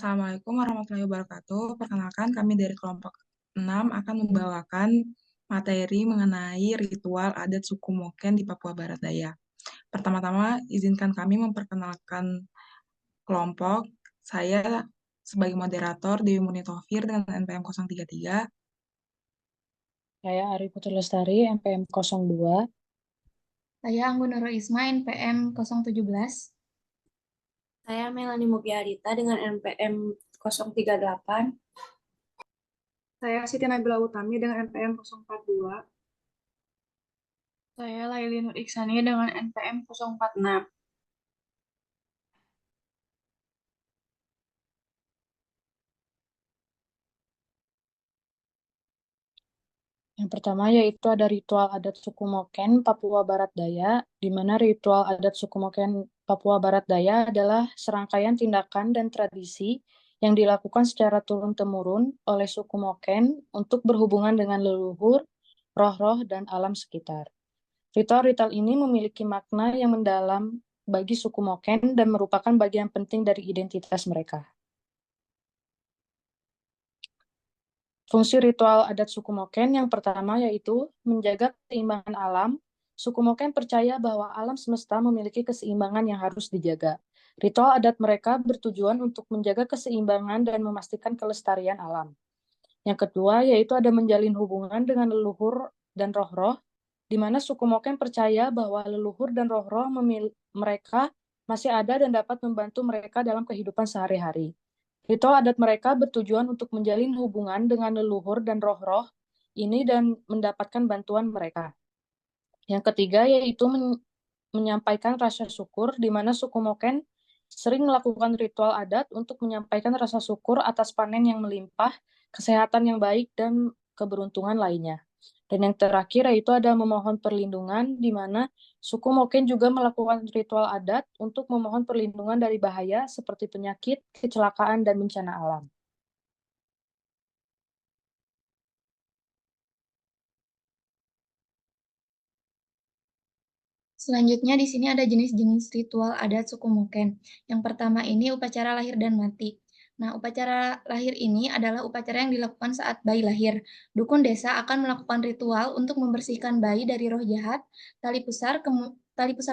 Assalamualaikum warahmatullahi wabarakatuh. Perkenalkan, kami dari kelompok 6 akan membawakan materi mengenai ritual adat suku Moken di Papua Barat Daya. Pertama-tama, izinkan kami memperkenalkan kelompok. Saya sebagai moderator Dewi Munitofir dengan NPM 033. Saya Ari Putu Lestari, NPM 02. Saya Anggun Nurul Isma, NPM 017. Saya Melani Mugyarita dengan NPM 038. Saya Siti Nabila Utami dengan NPM 042. Saya Laili Nur Iksani dengan NPM 046. Yang pertama yaitu ada ritual adat suku Moken Papua Barat Daya, di mana ritual adat suku Moken Papua Barat Daya adalah serangkaian tindakan dan tradisi yang dilakukan secara turun-temurun oleh suku Moken untuk berhubungan dengan leluhur, roh-roh, dan alam sekitar. Ritual-ritual ini memiliki makna yang mendalam bagi suku Moken dan merupakan bagian penting dari identitas mereka. Fungsi ritual adat suku Moken yang pertama yaitu menjaga keseimbangan alam. Suku Moken percaya bahwa alam semesta memiliki keseimbangan yang harus dijaga. Ritual adat mereka bertujuan untuk menjaga keseimbangan dan memastikan kelestarian alam. Yang kedua yaitu ada menjalin hubungan dengan leluhur dan roh-roh, di mana suku Moken percaya bahwa leluhur dan roh-roh mereka masih ada dan dapat membantu mereka dalam kehidupan sehari-hari. Ritual adat mereka bertujuan untuk menjalin hubungan dengan leluhur dan roh-roh ini dan mendapatkan bantuan mereka. Yang ketiga yaitu menyampaikan rasa syukur, di mana suku Moken sering melakukan ritual adat untuk menyampaikan rasa syukur atas panen yang melimpah, kesehatan yang baik, dan keberuntungan lainnya. Dan yang terakhir yaitu ada memohon perlindungan, di mana suku Moken juga melakukan ritual adat untuk memohon perlindungan dari bahaya seperti penyakit, kecelakaan, dan bencana alam. Selanjutnya di sini ada jenis-jenis ritual adat suku Moken. Yang pertama ini upacara lahir dan mati. Nah, upacara lahir ini adalah upacara yang dilakukan saat bayi lahir. Dukun desa akan melakukan ritual untuk membersihkan bayi dari roh jahat. Tali pusar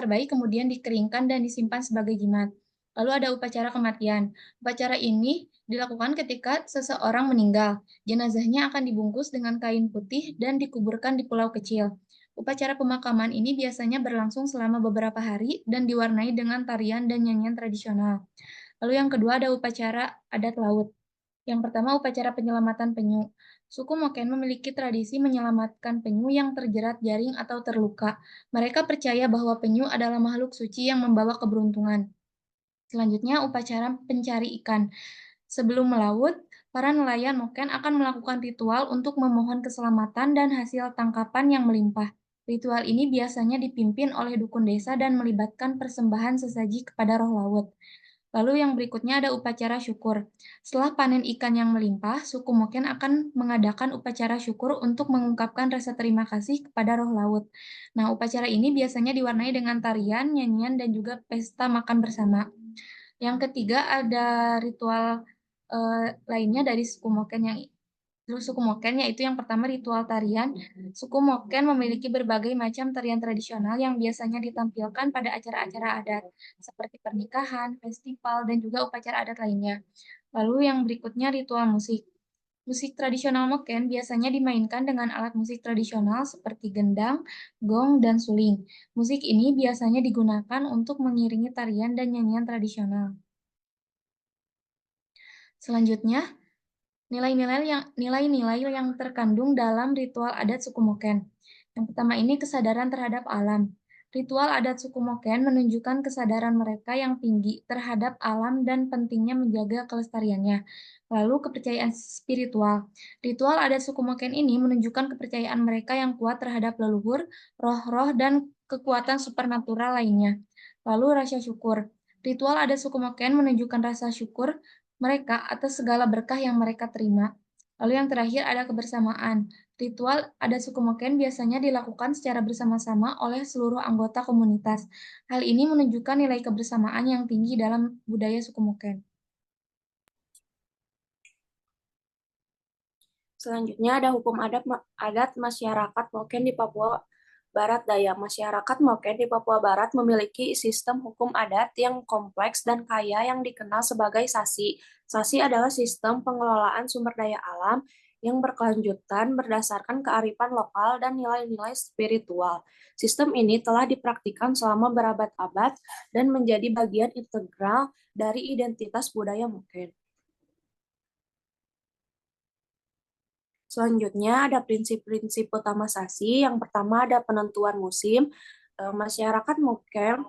bayi kemudian dikeringkan dan disimpan sebagai jimat. Lalu ada upacara kematian. Upacara ini dilakukan ketika seseorang meninggal. Jenazahnya akan dibungkus dengan kain putih dan dikuburkan di pulau kecil. Upacara pemakaman ini biasanya berlangsung selama beberapa hari dan diwarnai dengan tarian dan nyanyian tradisional. Lalu yang kedua ada upacara adat laut. Yang pertama upacara penyelamatan penyu. Suku Moken memiliki tradisi menyelamatkan penyu yang terjerat jaring atau terluka. Mereka percaya bahwa penyu adalah makhluk suci yang membawa keberuntungan. Selanjutnya upacara pencari ikan. Sebelum melaut, para nelayan Moken akan melakukan ritual untuk memohon keselamatan dan hasil tangkapan yang melimpah. Ritual ini biasanya dipimpin oleh dukun desa dan melibatkan persembahan sesaji kepada roh laut. Lalu yang berikutnya ada upacara syukur. Setelah panen ikan yang melimpah, suku Moken akan mengadakan upacara syukur untuk mengungkapkan rasa terima kasih kepada roh laut. Nah, upacara ini biasanya diwarnai dengan tarian, nyanyian, dan juga pesta makan bersama. Yang ketiga ada ritual lainnya dari suku Moken yaitu yang pertama ritual tarian. Suku Moken memiliki berbagai macam tarian tradisional yang biasanya ditampilkan pada acara-acara adat seperti pernikahan, festival, dan juga upacara adat lainnya. Lalu yang berikutnya ritual musik. Musik tradisional Moken biasanya dimainkan dengan alat musik tradisional seperti gendang, gong, dan suling. Musik ini biasanya digunakan untuk mengiringi tarian dan nyanyian tradisional. Selanjutnya, nilai-nilai yang terkandung dalam ritual adat suku Moken. Yang pertama ini kesadaran terhadap alam. Ritual adat suku Moken menunjukkan kesadaran mereka yang tinggi terhadap alam dan pentingnya menjaga kelestariannya. Lalu kepercayaan spiritual. Ritual adat suku Moken ini menunjukkan kepercayaan mereka yang kuat terhadap leluhur, roh-roh, dan kekuatan supernatural lainnya. Lalu rasa syukur. Ritual adat suku Moken menunjukkan rasa syukur mereka atas segala berkah yang mereka terima. Lalu yang terakhir ada kebersamaan. Ritual adat suku Moken biasanya dilakukan secara bersama-sama oleh seluruh anggota komunitas. Hal ini menunjukkan nilai kebersamaan yang tinggi dalam budaya suku Moken. Selanjutnya ada hukum adat masyarakat Moken di Papua Barat Daya. Masyarakat Moken di Papua Barat memiliki sistem hukum adat yang kompleks dan kaya yang dikenal sebagai sasi. Sasi adalah sistem pengelolaan sumber daya alam yang berkelanjutan berdasarkan kearifan lokal dan nilai-nilai spiritual. Sistem ini telah dipraktikkan selama berabad-abad dan menjadi bagian integral dari identitas budaya Moken. Selanjutnya ada prinsip-prinsip utama sasi. Yang pertama ada penentuan musim. Masyarakat Moken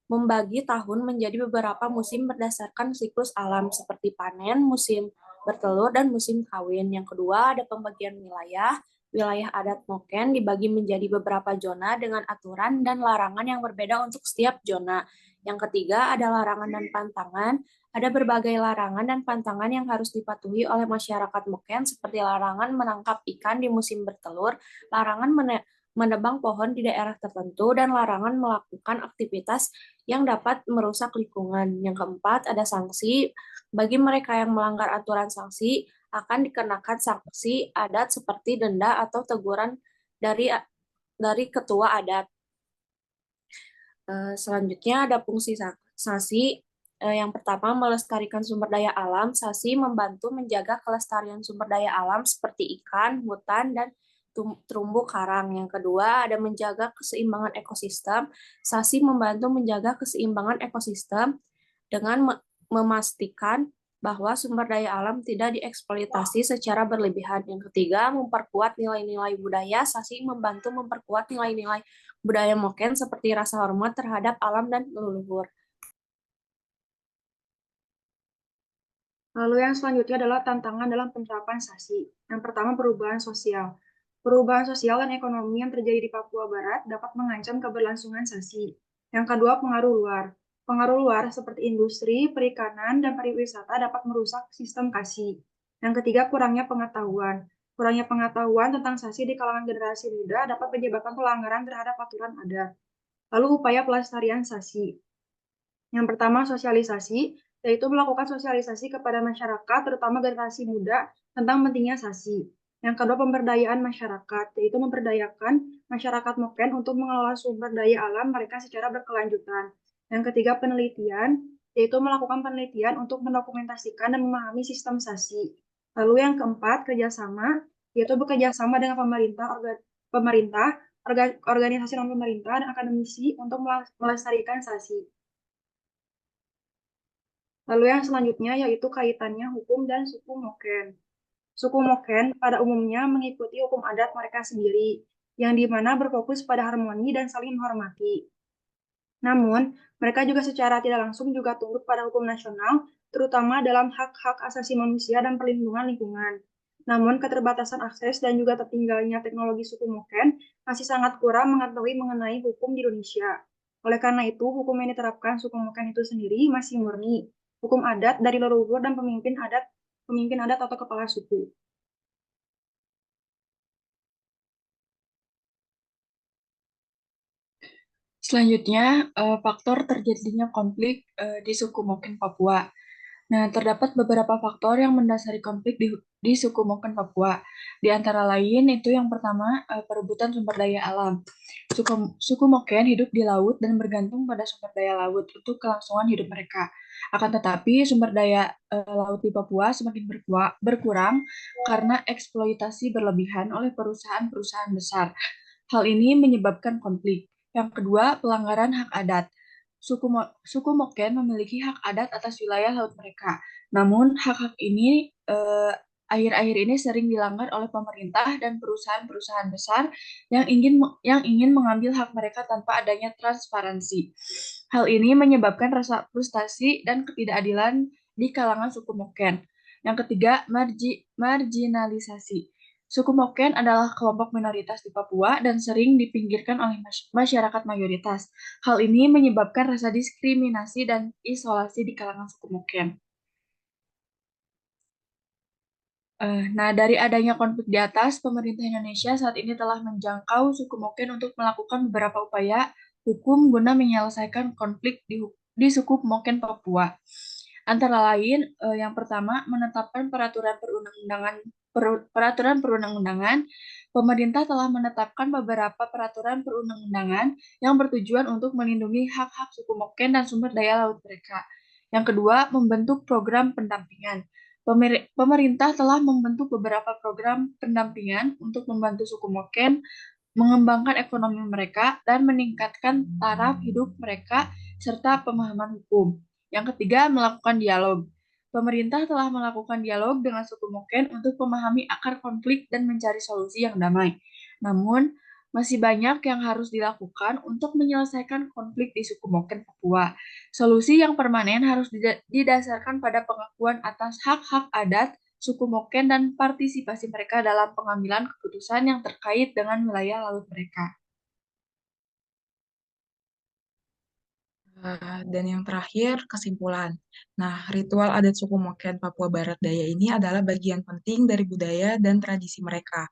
membagi tahun menjadi beberapa musim berdasarkan siklus alam seperti panen, musim bertelur, dan musim kawin. Yang kedua ada pembagian wilayah. Wilayah adat Moken dibagi menjadi beberapa zona dengan aturan dan larangan yang berbeda untuk setiap zona. Yang ketiga ada larangan dan pantangan. Ada berbagai larangan dan pantangan yang harus dipatuhi oleh masyarakat Moken seperti larangan menangkap ikan di musim bertelur, larangan menebang pohon di daerah tertentu, dan larangan melakukan aktivitas yang dapat merusak lingkungan. Yang keempat, ada sanksi. Bagi mereka yang melanggar aturan sanksi, akan dikenakan sanksi adat seperti denda atau teguran dari ketua adat. Selanjutnya ada fungsi sasi. Yang pertama, melestarikan sumber daya alam. Sasi membantu menjaga kelestarian sumber daya alam seperti ikan, hutan, dan terumbu karang. Yang kedua, ada menjaga keseimbangan ekosistem. Sasi membantu menjaga keseimbangan ekosistem dengan memastikan bahwa sumber daya alam tidak dieksploitasi secara berlebihan. Yang ketiga, memperkuat nilai-nilai budaya. Sasi membantu memperkuat nilai-nilai budaya Moken seperti rasa hormat terhadap alam dan leluhur. Lalu yang selanjutnya adalah tantangan dalam penerapan sasi. Yang pertama, perubahan sosial. Perubahan sosial dan ekonomi yang terjadi di Papua Barat dapat mengancam keberlangsungan sasi. Yang kedua, pengaruh luar. Pengaruh luar seperti industri, perikanan, dan pariwisata dapat merusak sistem KASI. Yang ketiga, kurangnya pengetahuan. Kurangnya pengetahuan tentang sasi di kalangan generasi muda dapat menyebabkan pelanggaran terhadap aturan adat. Lalu upaya pelestarian sasi. Yang pertama, sosialisasi, yaitu melakukan sosialisasi kepada masyarakat, terutama generasi muda, tentang pentingnya sasi. Yang kedua, pemberdayaan masyarakat, yaitu memberdayakan masyarakat Moken untuk mengelola sumber daya alam mereka secara berkelanjutan. Yang ketiga, penelitian, yaitu melakukan penelitian untuk mendokumentasikan dan memahami sistem sasi. Lalu yang keempat, kerjasama, yaitu bekerjasama dengan pemerintah, organisasi non-pemerintah, dan akademisi untuk melestarikan sasi. Lalu yang selanjutnya yaitu kaitannya hukum dan suku Moken. Suku Moken pada umumnya mengikuti hukum adat mereka sendiri, yang dimana berfokus pada harmoni dan saling menghormati. Namun, mereka juga secara tidak langsung juga tunduk pada hukum nasional, terutama dalam hak-hak asasi manusia dan perlindungan lingkungan. Namun, keterbatasan akses dan juga tertinggalnya teknologi suku Moken masih sangat kurang mengetahui mengenai hukum di Indonesia. Oleh karena itu, hukum yang diterapkan suku Moken itu sendiri masih murni hukum adat dari leluhur dan pemimpin adat atau kepala suku. Selanjutnya, faktor terjadinya konflik di suku Moken Papua. Nah, terdapat beberapa faktor yang mendasari konflik di suku Moken Papua. Di antara lain itu yang pertama, perebutan sumber daya alam. Suku Moken hidup di laut dan bergantung pada sumber daya laut untuk kelangsungan hidup mereka. Akan tetapi, sumber daya laut di Papua semakin berkurang karena eksploitasi berlebihan oleh perusahaan-perusahaan besar. Hal ini menyebabkan konflik. Yang kedua, pelanggaran hak adat. Suku Moken memiliki hak adat atas wilayah laut mereka. Namun, hak-hak ini akhir-akhir ini sering dilanggar oleh pemerintah dan perusahaan-perusahaan besar yang ingin mengambil hak mereka tanpa adanya transparansi. Hal ini menyebabkan rasa frustasi dan ketidakadilan di kalangan suku Moken. Yang ketiga, marginalisasi. Suku Moken adalah kelompok minoritas di Papua dan sering dipinggirkan oleh masyarakat mayoritas. Hal ini menyebabkan rasa diskriminasi dan isolasi di kalangan suku Moken. Nah, dari adanya konflik di atas, pemerintah Indonesia saat ini telah menjangkau suku Moken untuk melakukan beberapa upaya hukum guna menyelesaikan konflik di suku Moken Papua. Antara lain, yang pertama, menetapkan peraturan perundang-undangan peraturan perundang-undangan, pemerintah telah menetapkan beberapa peraturan perundang-undangan yang bertujuan untuk melindungi hak-hak suku Moken dan sumber daya laut mereka. Yang kedua, membentuk program pendampingan. Pemerintah telah membentuk beberapa program pendampingan untuk membantu suku Moken mengembangkan ekonomi mereka dan meningkatkan taraf hidup mereka serta pemahaman hukum. Yang ketiga, melakukan dialog. Pemerintah telah melakukan dialog dengan suku Moken untuk memahami akar konflik dan mencari solusi yang damai. Namun, masih banyak yang harus dilakukan untuk menyelesaikan konflik di suku Moken Papua. Solusi yang permanen harus didasarkan pada pengakuan atas hak-hak adat suku Moken dan partisipasi mereka dalam pengambilan keputusan yang terkait dengan wilayah laut mereka. Dan yang terakhir, kesimpulan. Nah, ritual adat suku Moken Papua Barat Daya ini adalah bagian penting dari budaya dan tradisi mereka.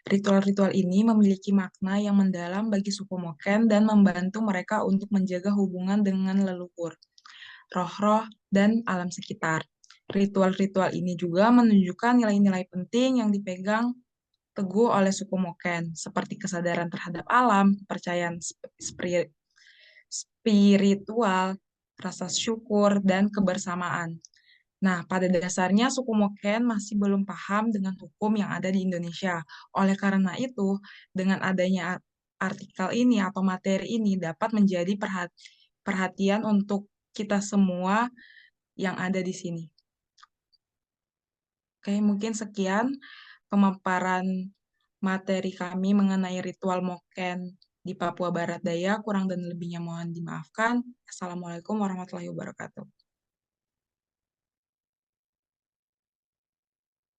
Ritual-ritual ini memiliki makna yang mendalam bagi suku Moken dan membantu mereka untuk menjaga hubungan dengan leluhur, roh-roh, dan alam sekitar. Ritual-ritual ini juga menunjukkan nilai-nilai penting yang dipegang teguh oleh suku Moken, seperti kesadaran terhadap alam, kepercayaan spiritual, rasa syukur, dan kebersamaan. Nah, pada dasarnya suku Moken masih belum paham dengan hukum yang ada di Indonesia. Oleh karena itu, dengan adanya artikel ini atau materi ini dapat menjadi perhatian untuk kita semua yang ada di sini. Oke, mungkin sekian pemaparan materi kami mengenai ritual Moken di Papua Barat Daya. Kurang dan lebihnya mohon dimaafkan. Assalamualaikum warahmatullahi wabarakatuh.